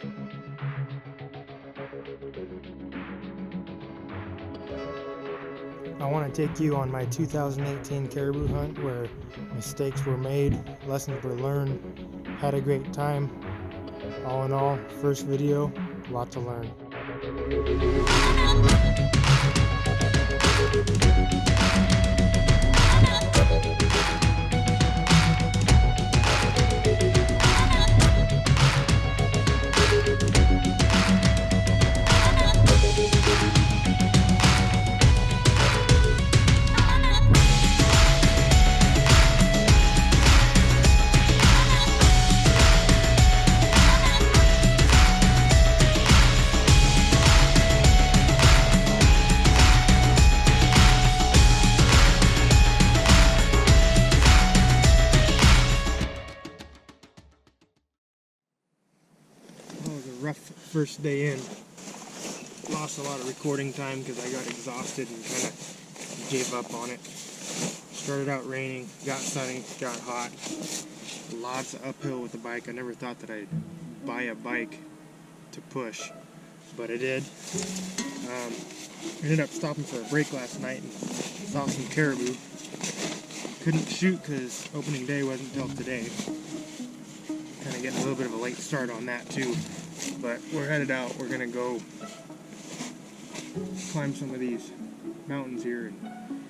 I want to take you on my 2018 caribou hunt where mistakes were made, lessons were learned, had a great time. All in all, first video, lot to learn. Rough first day in. Lost a lot of recording time because I got exhausted and kind of gave up on it. Started out raining, got sunny, got hot. Lots of uphill with the bike. I never thought that I'd buy a bike to push, but I did. Ended up stopping for a break last night and saw some caribou. Couldn't shoot because opening day wasn't until today. Kind of getting a little bit of a late start on that too. But we're headed out. We're gonna go climb some of these mountains here and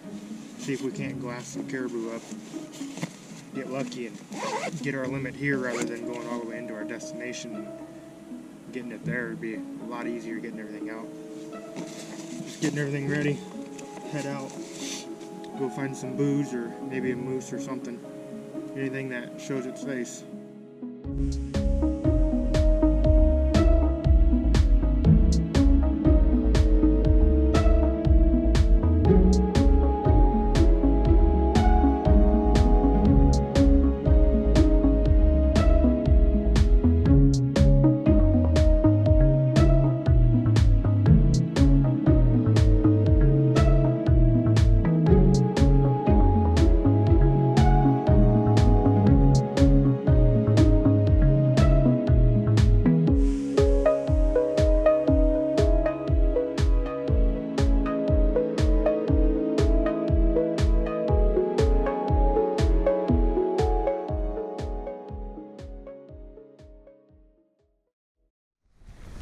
see if we can't glass some caribou up. Get lucky and get our limit here rather than going all the way into our destination and getting it there. It'd be a lot easier getting everything out. Just getting everything ready. Head out. Go find some booze or maybe a moose or something. Anything that shows its face.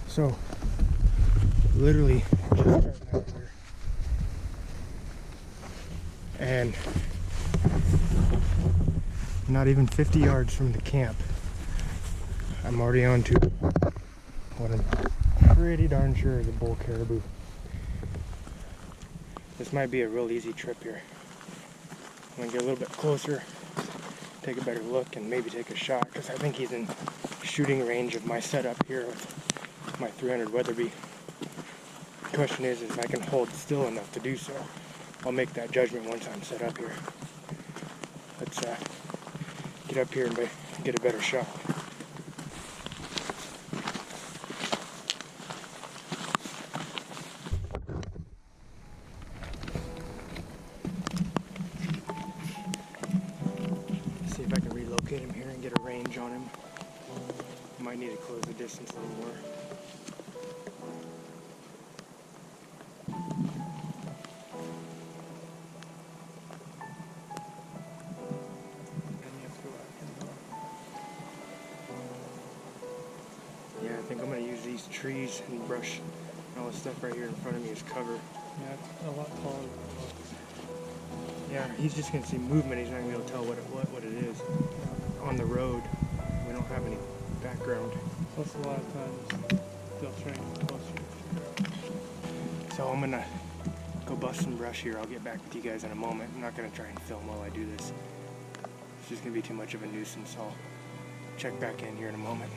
So, literally just starting out here, and not even 50 yards from the camp, I'm already on to what I'm pretty darn sure is a bull caribou. This might be a real easy trip here. I'm gonna get a little bit closer, take a better look, and maybe take a shot, because I think he's in shooting range of my setup here with my 300 Weatherby. The question is if I can hold still enough to do so. I'll make that judgment once I'm set up here. Let's get up here and get a better shot. See if I can relocate him here and get a range on him. Might need to close the distance a little more. Yeah, I think I'm going to use these trees and brush and all this stuff right here in front of me as cover. Yeah, it's a lot taller than it looks. Yeah, he's just going to see movement. He's not going to be able to tell what it is. On the road, we don't have any background. Plus, a lot of times they'll train closer. So I'm going to go bust some brush here. I'll get back with you guys in a moment. I'm not going to try and film while I do this. It's just going to be too much of a nuisance. I'll check back in here in a moment.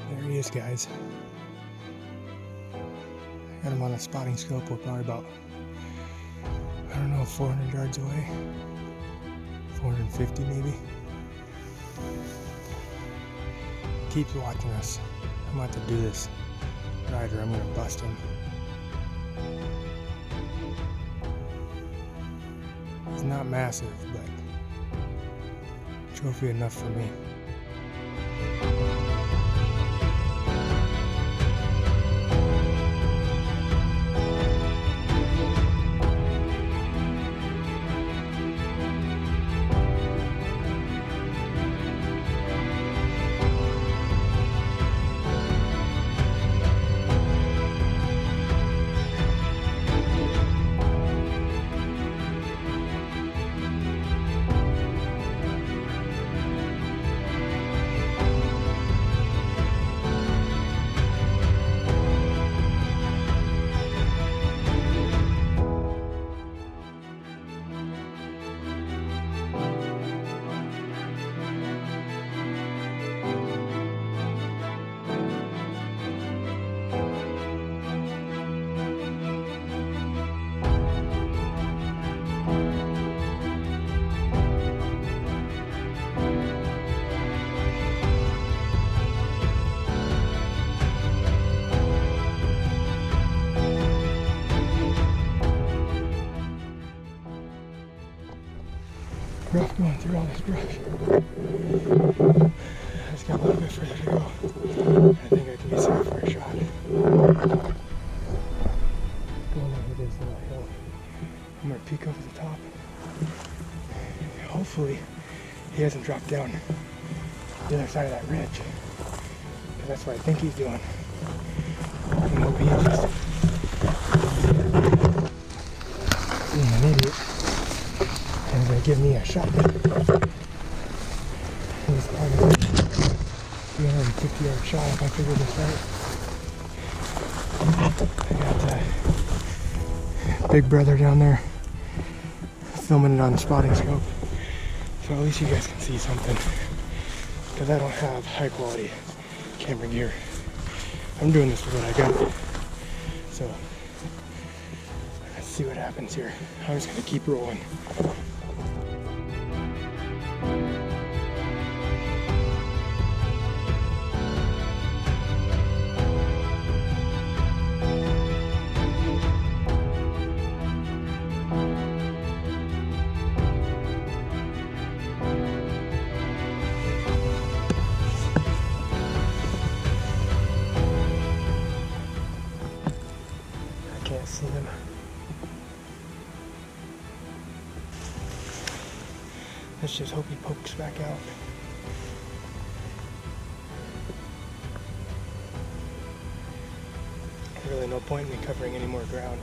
There he is, guys. I got him on a spotting scope. We're probably about, I don't know, 400 yards away. 450 maybe. Keeps watching us. I'm about to do this. rider, I'm gonna bust him. He's not massive, but trophy enough for me. Rough going through all this brush. I just got a little bit further to go. I think I can be safe for a shot. Going over this little hill. I'm gonna peek over the top. Hopefully he hasn't dropped down the other side of that ridge. Because that's what I think he's doing. I'm hoping he's just being an idiot. And he's gonna give me a shot. He's probably 350-yard shot if I figure this right. I got Big Brother down there filming it on the spotting scope. So at least you guys can see something. Because I don't have high quality camera gear. I'm doing this with what I got. So let's see what happens here. I'm just gonna keep rolling. Can't see him. Let's just hope he pokes back out. There's really no point in me covering any more ground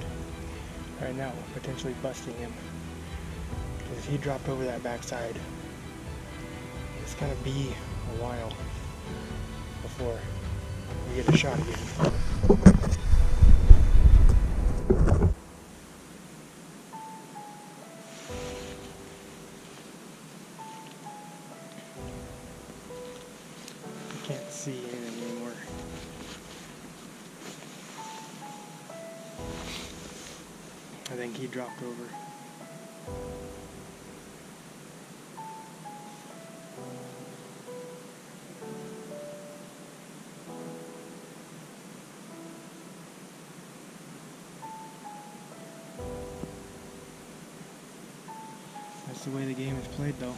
right now, potentially busting him. Because if he dropped over that backside, it's gonna be a while before we get a shot again. Can't see anything anymore. I think he dropped over. That's the way the game is played, though.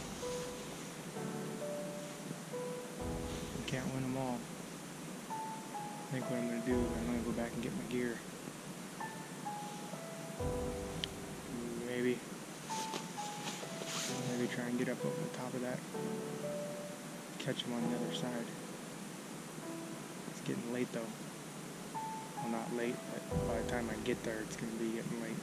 Can't win them all. I think what I'm going to do, I'm going to go back and get my gear. Maybe try and get up over the top of that. Catch him on the other side. It's getting late though. Well, not late, but by the time I get there, it's going to be getting late.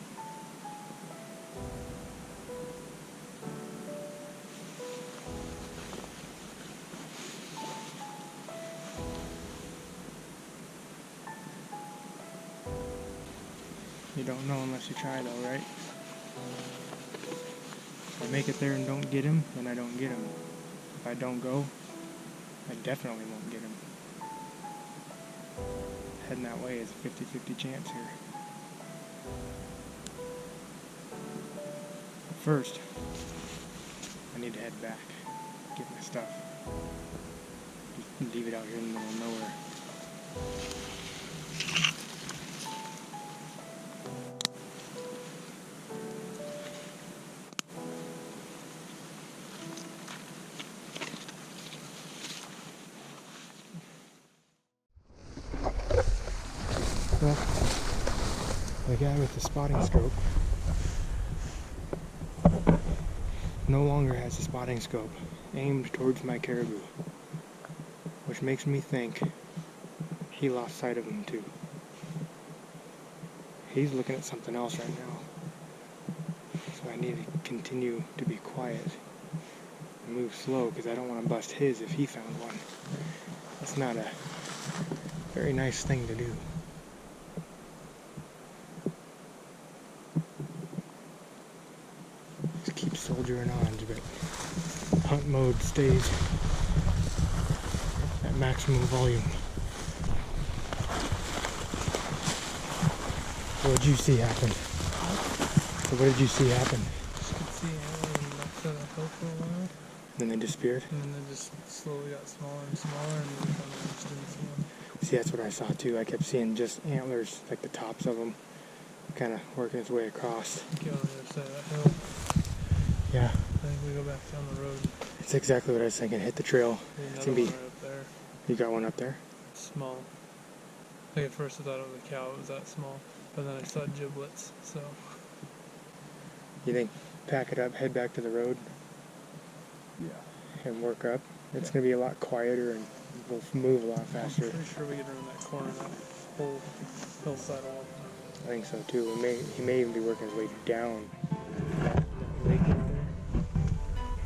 You don't know unless you try though, right? If I make it there and don't get him, then I don't get him. If I don't go, I definitely won't get him. Heading that way is a 50-50 chance here. But first, I need to head back, get my stuff. Just leave it out here in the middle of nowhere. Well, the guy with the spotting scope no longer has a spotting scope aimed towards my caribou, which makes me think he lost sight of him too. He's looking at something else right now, so I need to continue to be quiet and move slow because I don't want to bust his if he found one. That's not a very nice thing to do. Just keep soldiering on, but hunt mode stays at maximum volume. What did you see happen? So what did you see happen? Just could see him knocked on a hill for a while. Then they disappeared? And then they just slowly got smaller and smaller, and then kind of just didn't see them. See, that's what I saw too. I kept seeing just antlers, like the tops of them, kind of working its way across. Get on the other side of that hill. Yeah. I think we go back down the road. It's exactly what I was thinking. Hit the trail. There's It's another gonna be. one right up there. You got one up there? It's small. I think at first I thought it was a cow. It was that small. But then I saw giblets, so. You think pack it up, head back to the road, Yeah. and work up? It's Yeah. gonna be a lot quieter and we'll move a lot I'm faster. pretty sure we get around that corner, that whole hillside wall. I think so too. He may even be working his way down. That lake right there.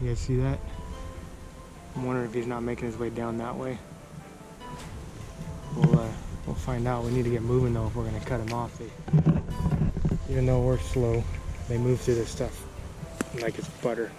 You guys see that? I'm wondering if he's not making his way down that way. We'll find out. We need to get moving though if we're gonna cut him off. Even though we're slow, they move through this stuff like it's butter.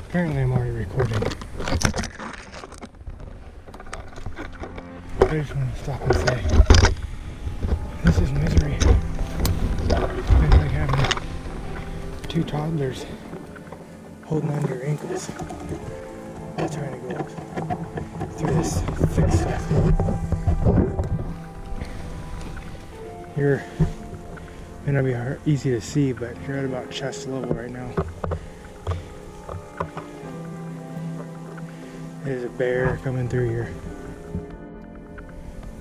Apparently I'm already recording. I just want to stop and say, this is misery. It's like having two toddlers holding on to your ankles while trying to go through this thick stuff. You're gonna be easy to see, but you're at about chest level right now. There's a bear coming through here.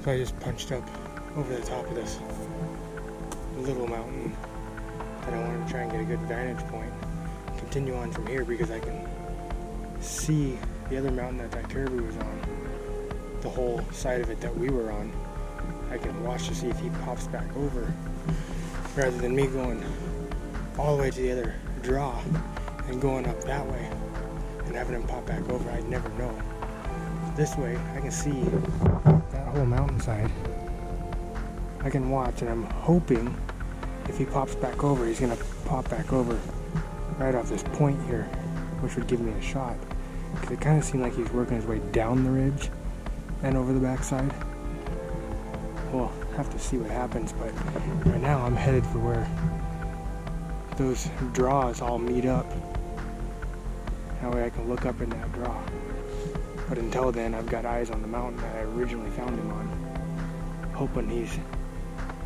So I just punched up over the top of this little mountain that I wanted to try and get a good vantage point. Continue on from here because I can see the other mountain that caribou was on, the whole side of it that we were on. I can watch to see if he pops back over rather than me going all the way to the other draw and going up that way and having him pop back over. I'd never know. This way, I can see that whole mountainside. I can watch, and I'm hoping if he pops back over, he's gonna pop back over right off this point here, which would give me a shot. Because it kind of seemed like he's working his way down the ridge and over the backside. We'll have to see what happens, but right now I'm headed for where those draws all meet up. That way I can look up in that draw. But until then, I've got eyes on the mountain that I originally found him on. Hoping he's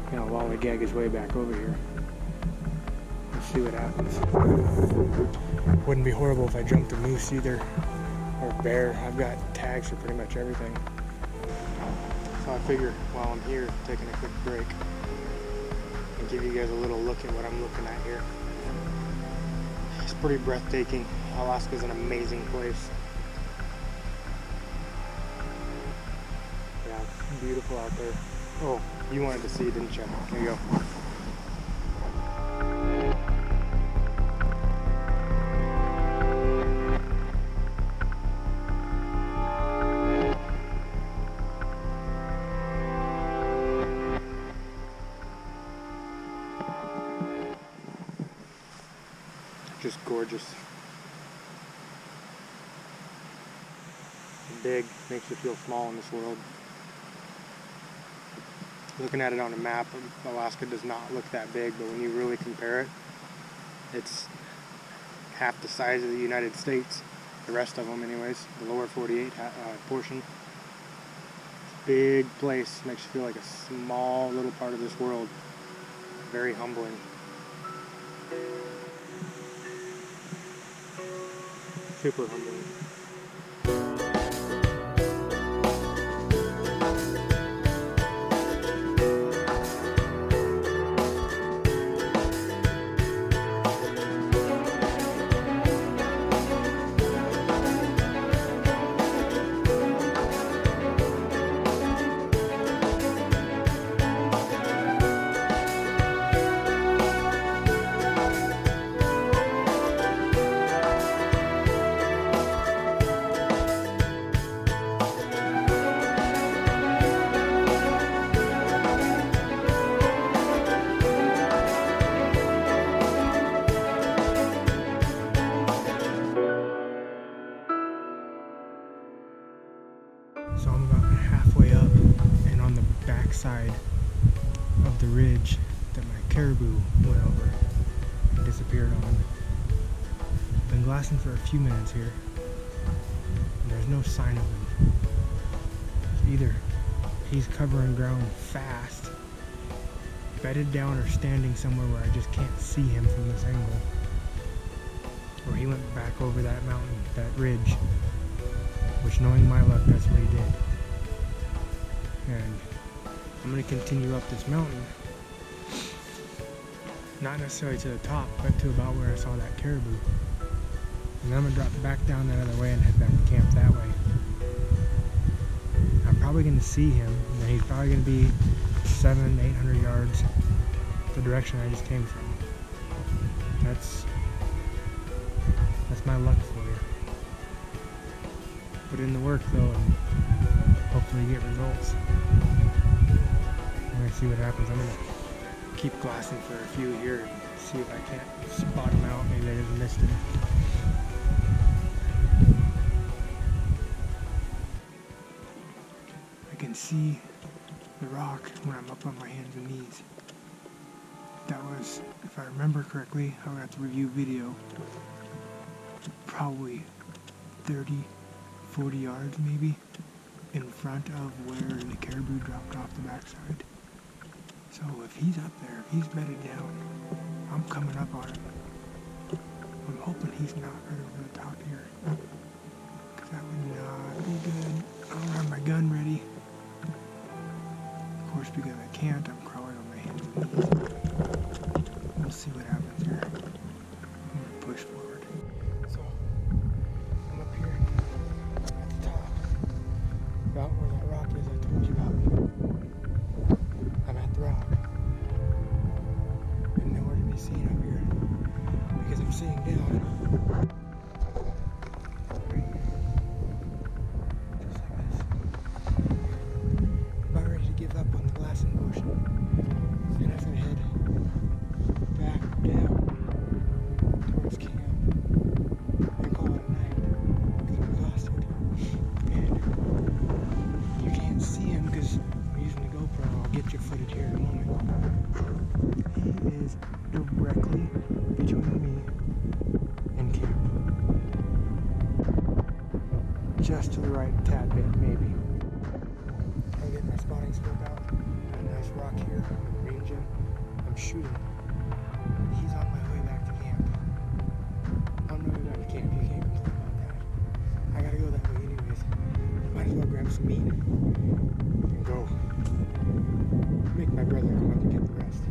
gonna lollygag his way back over here. We'll see what happens. Wouldn't be horrible if I jumped a moose either, or a bear. I've got tags for pretty much everything. So I figure while I'm here, taking a quick break, and give you guys a little look at what I'm looking at here. It's pretty breathtaking. Alaska's an amazing place. Yeah, beautiful out there. Oh, you wanted to see it, didn't you? There you go. just gorgeous. Big, makes you feel small in this world. Looking at it on a map, Alaska does not look that big, but when you really compare it, it's half the size of the United States. The rest of them anyways, the lower 48 portion. Big place, makes you feel like a small little part of this world. Very humbling. Super humbling. So I'm about halfway up, and on the back side of the ridge that my caribou went over and disappeared on. Been glassing for a few minutes here, and there's no sign of him. So either he's covering ground fast, bedded down, or standing somewhere where I just can't see him from this angle, or he went back over that mountain, that ridge. Which, knowing my luck, that's what he did. And I'm going to continue up this mountain. Not necessarily to the top, but to about where I saw that caribou. And then I'm going to drop back down that other way and head back to camp that way. I'm probably going to see him, and then he's probably going to be 700-800 yards the direction I just came from. That's my luck for you. Put in the work though, and hopefully get results. I'm gonna see what happens. I'm gonna keep glassing for a few here and see if I can't spot him out. Maybe I just missed him. I can see the rock when I'm up on my hands and knees. That was, if I remember correctly, I would have to review video, probably 30-40 yards maybe in front of where the caribou dropped off the backside. So if he's up there, if he's bedded down, I'm coming up on him. I'm hoping he's not right over the top here, because that would not be good. I don't have my gun ready. Of course, because I can't, I'm crawling on my hands and knees. We'll see what happens here. I'm gonna push forward. So I'm up here at the top, about where that rock is I told you about. I'm at the rock. And nowhere to be seen up here, because I'm sitting down. Just like this. About ready to give up on the glassing motion. And I'm gonna head back down towards camp and call it a night, because I'm exhausted. And you can't see him because I'm using the GoPro. I'll get your footage here in a moment. He is directly between me and camp. Just to the right a tad bit, maybe. I'm getting my spotting scope out. Got a nice rock here. I'm gonna range him. I'm shooting. He's on my way back to camp. On my way back to camp. You can't complain about that. I gotta go that way anyways. Might as well grab some meat and go. Make my brother come up and get the rest.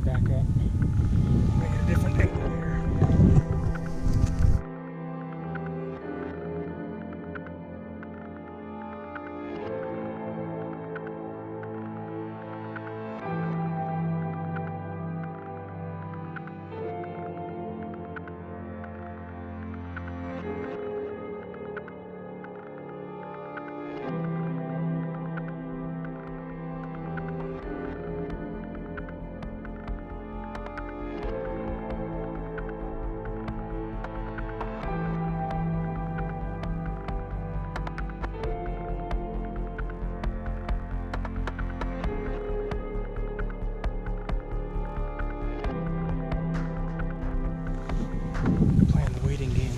back up. Make it a different angle here. Playing the waiting game.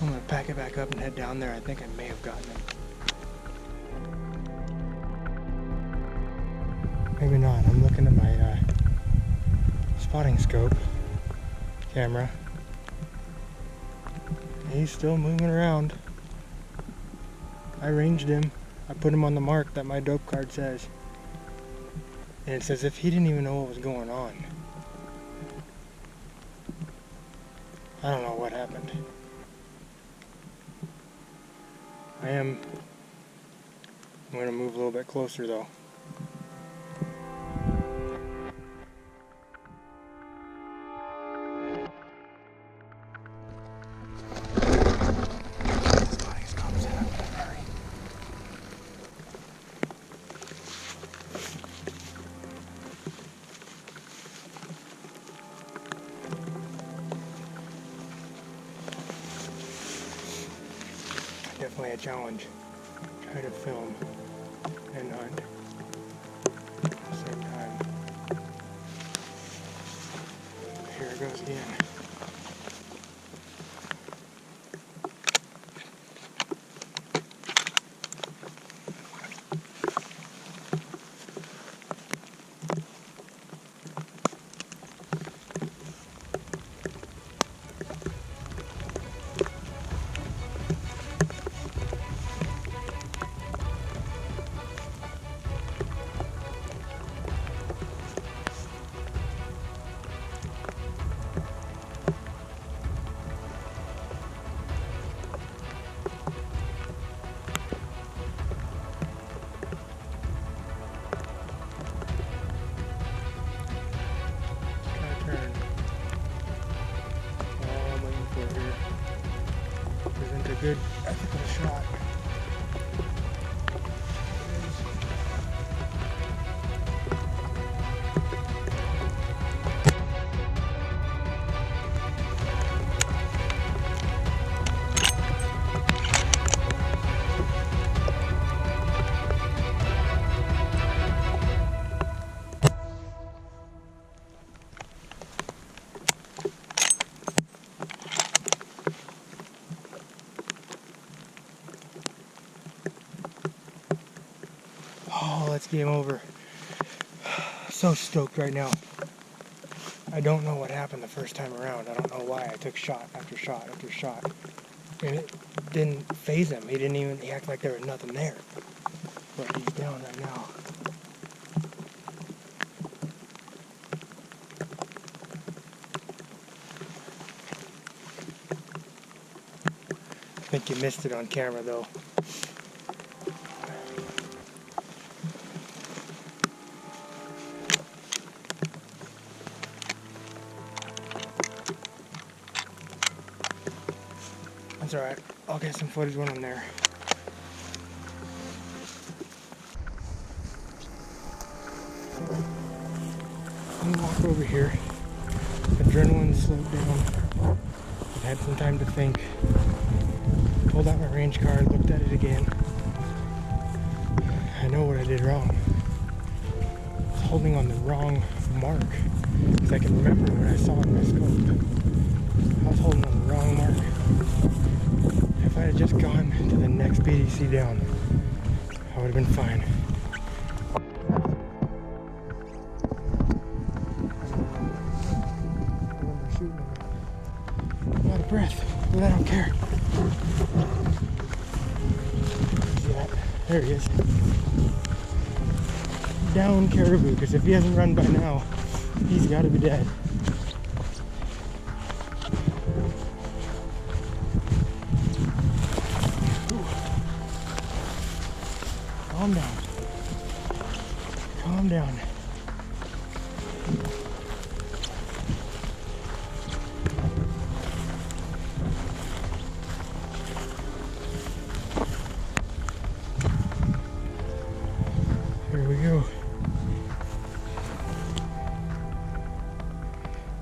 I'm gonna pack it back up and head down there. I think I may have gotten him. Maybe not. I'm looking at my spotting scope camera. He's still moving around. I ranged him. I put him on the mark that my dope card says. And it's as if he didn't even know what was going on. I don't know what happened. I'm going to move a little bit closer though. Definitely a challenge. Try to film and hunt at the same time. Here it goes again. Isn't a good ethical shot. Oh, that's game over. So stoked right now. I don't know what happened the first time around. I don't know why I took shot after shot after shot. And it didn't faze him. He didn't even act like there was nothing there. But he's down right now. I think you missed it on camera though. That's alright. I'll get some footage when I'm there. I'm gonna walk over here. Adrenaline slowed down. I've had some time to think. Pulled out my range card, looked at it again. I know what I did wrong. I was holding on the wrong mark. Because I can remember what I saw in my scope. I was holding on the wrong mark. If I had just gone to the next BDC down, I would have been fine. I'm out of breath, but I don't care. Yeah, there he is. Down Caribou, because if he hasn't run by now, he's got to be dead. Ooh. Calm down. Calm down. Here we go.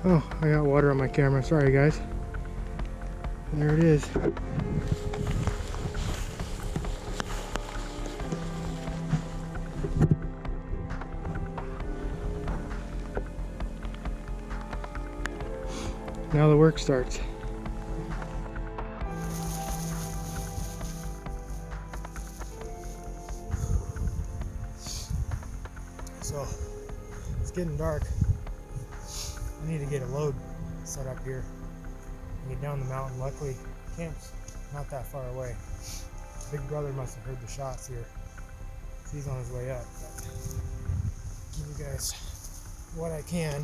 Oh, I got water on my camera. Sorry, guys. There it is. Now the work starts. So, it's getting dark. I need to get a load set up here and get down the mountain. Luckily, camp's not that far away. Big brother must have heard the shots here. He's on his way up. But give you guys what I can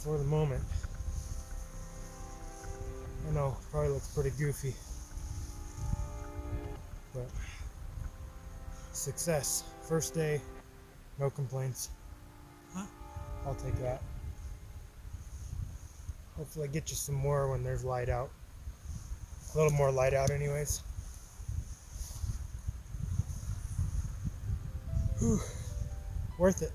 for the moment. I know, probably looks pretty goofy, but success. First day, no complaints. I'll take that. Hopefully I get you some more when there's light out. A little more light out anyways. Whew. Worth it.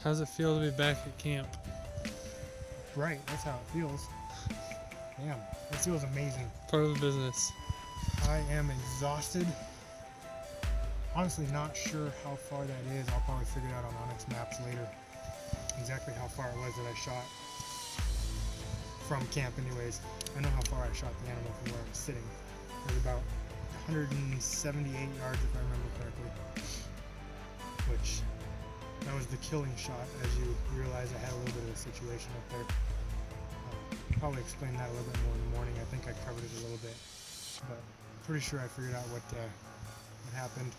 How's it feel to be back at camp? Right, that's how it feels. Damn, it feels amazing. Part of the business. I am exhausted. Honestly, not sure how far that is. I'll probably figure it out on Onyx Maps later. Exactly how far it was that I shot from camp anyways. I know how far I shot the animal from where I was sitting. It was about 178 yards if I remember correctly. Which, that was the killing shot. As you realize, I had a little bit of a situation up there. Probably explain that a little bit more in the morning. I think I covered it a little bit, but pretty sure I figured out what happened.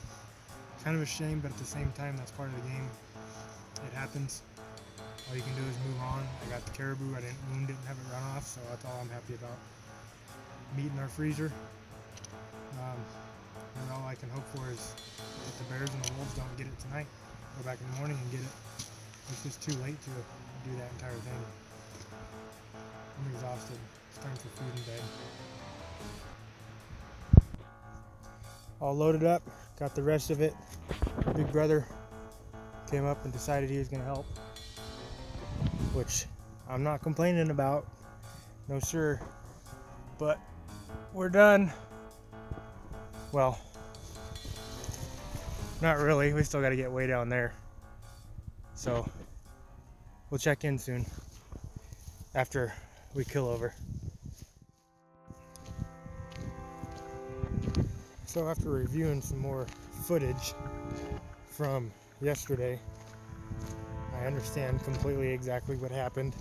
Kind of a shame, but at the same time, that's part of the game. It happens. All you can do is move on. I got the caribou. I didn't wound it and have it run off, so that's all I'm happy about. Meat in our freezer. And all I can hope for is that the bears and the wolves don't get it tonight. Go back in the morning and get it. It's just too late to do that entire thing. I'm exhausted. It's time for food and bed. All loaded up. Got the rest of it. Big brother came up and decided he was going to help, which I'm not complaining about. No sir. But we're done. Well, not really. We still got to get way down there. So we'll check in soon after we kill over. So after reviewing some more footage from yesterday, I understand completely exactly what happened.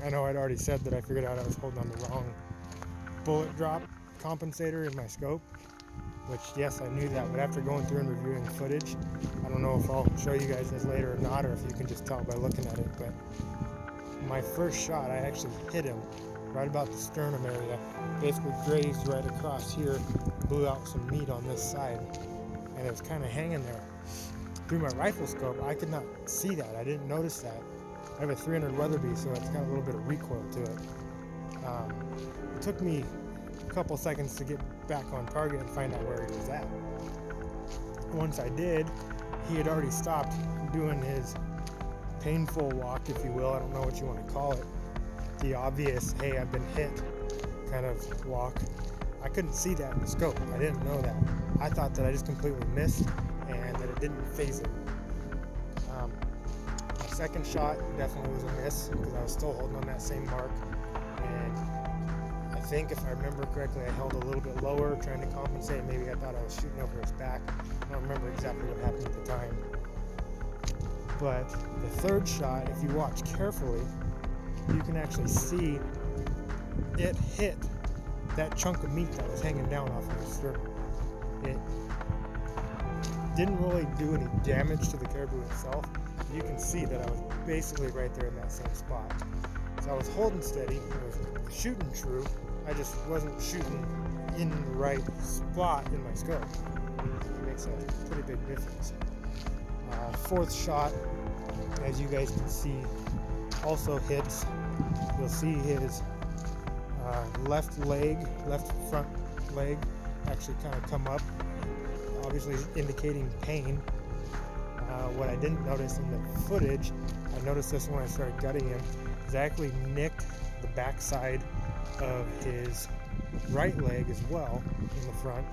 I know I'd already said that I figured out I was holding on the wrong bullet drop compensator in my scope, which yes, I knew that, but after going through and reviewing footage, I don't know if I'll show you guys this later or not, or if you can just tell by looking at it, but my first shot, I actually hit him right about the sternum area, basically grazed right across here, blew out some meat on this side, and it was kind of hanging there. Through my rifle scope, I could not see that. I didn't notice that. I have a 300 Weatherby, so it's got a little bit of recoil to it. It took me a couple seconds to get back on target and find out where he was at. Once I did, he had already stopped doing his painful walk, if you will. I don't know what you want to call it. The obvious, hey, I've been hit kind of walk. I couldn't see that in the scope. I didn't know that. I thought that I just completely missed and that it didn't phase it. My second shot definitely was a miss because I was still holding on that same mark. And I think if I remember correctly, I held a little bit lower trying to compensate. Maybe I thought I was shooting over his back. I don't remember exactly what happened at the time. But the third shot, if you watch carefully, you can actually see it hit that chunk of meat that was hanging down off of his sternum. It didn't really do any damage to the caribou itself. You can see that I was basically right there in that same spot. So I was holding steady, I was shooting true, I just wasn't shooting in the right spot in my scope. It makes a pretty big difference. Fourth shot, as you guys can see, also hits. You'll see his left front leg actually kind of come up, obviously indicating pain. What I didn't notice in the footage, I noticed this when I started gutting him, is I actually nicked the backside of his right leg as well in the front.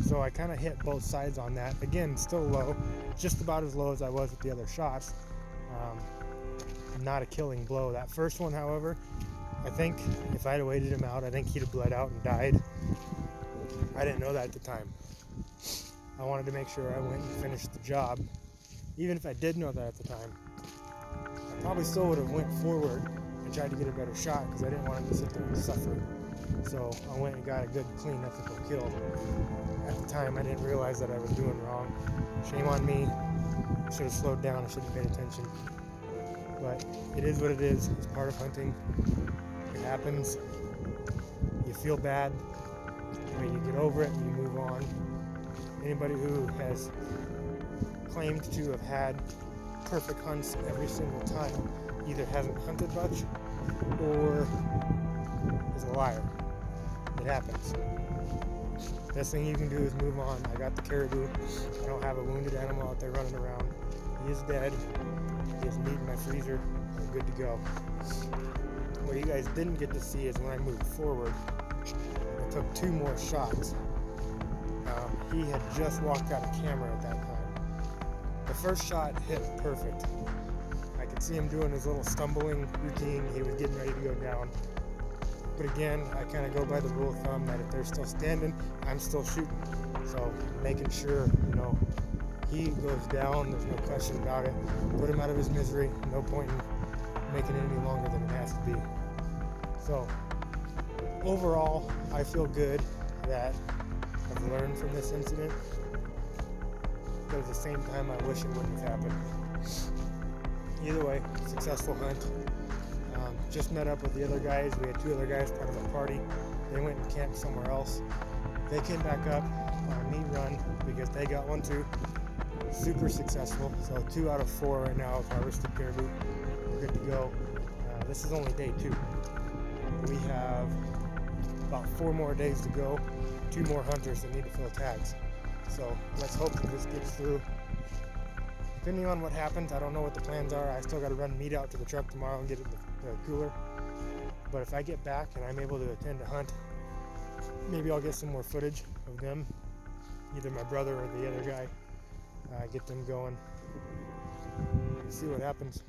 So I kind of hit both sides on that. Again, still low, just about as low as I was with the other shots. Not a killing blow. That first one, however, I think if I'd have waited him out, I think he'd have bled out and died. I didn't know that at the time. I wanted to make sure I went and finished the job. Even if I did know that at the time, I probably still would have went forward and tried to get a better shot because I didn't want him to sit there and suffer. So I went and got a good, clean, ethical kill. At the time, I didn't realize that I was doing wrong. Shame on me. I should have slowed down. I should have paid attention. But it is what it is. It's part of hunting. It happens. You feel bad, but you get over it and you move on. Anybody who has claimed to have had perfect hunts every single time either hasn't hunted much or is a liar. It happens. Best thing you can do is move on. I got the caribou. I don't have a wounded animal out there running around. He is dead. He has meat in my freezer. I'm good to go. What you guys didn't get to see is when I moved forward, I took 2 more shots. He had just walked out of camera at that time. The first shot hit perfect. I could see him doing his little stumbling routine. He was getting ready to go down. But again, I kind of go by the rule of thumb that if they're still standing, I'm still shooting. So making sure, he goes down, there's no question about it. Put him out of his misery. No point in making it any longer than it has to be. So overall, I feel good that I've learned from this incident. But at the same time, I wish it wouldn't have happened. Either way, successful hunt. Just met up with the other guys. We had 2 other guys part of a party. They went and camped somewhere else. They came back up on a meat run because they got one too. Super successful. So 2 out of 4 right now have harvested caribou. We're good to go. This is only day 2. We have about 4 more days to go. 2 more hunters that need to fill tags. So let's hope that this gets through. Depending on what happens, I don't know what the plans are. I still got to run meat out to the truck tomorrow and get it in the cooler. But if I get back and I'm able to attend a hunt, maybe I'll get some more footage of them, either my brother or the other guy, get them going, see what happens.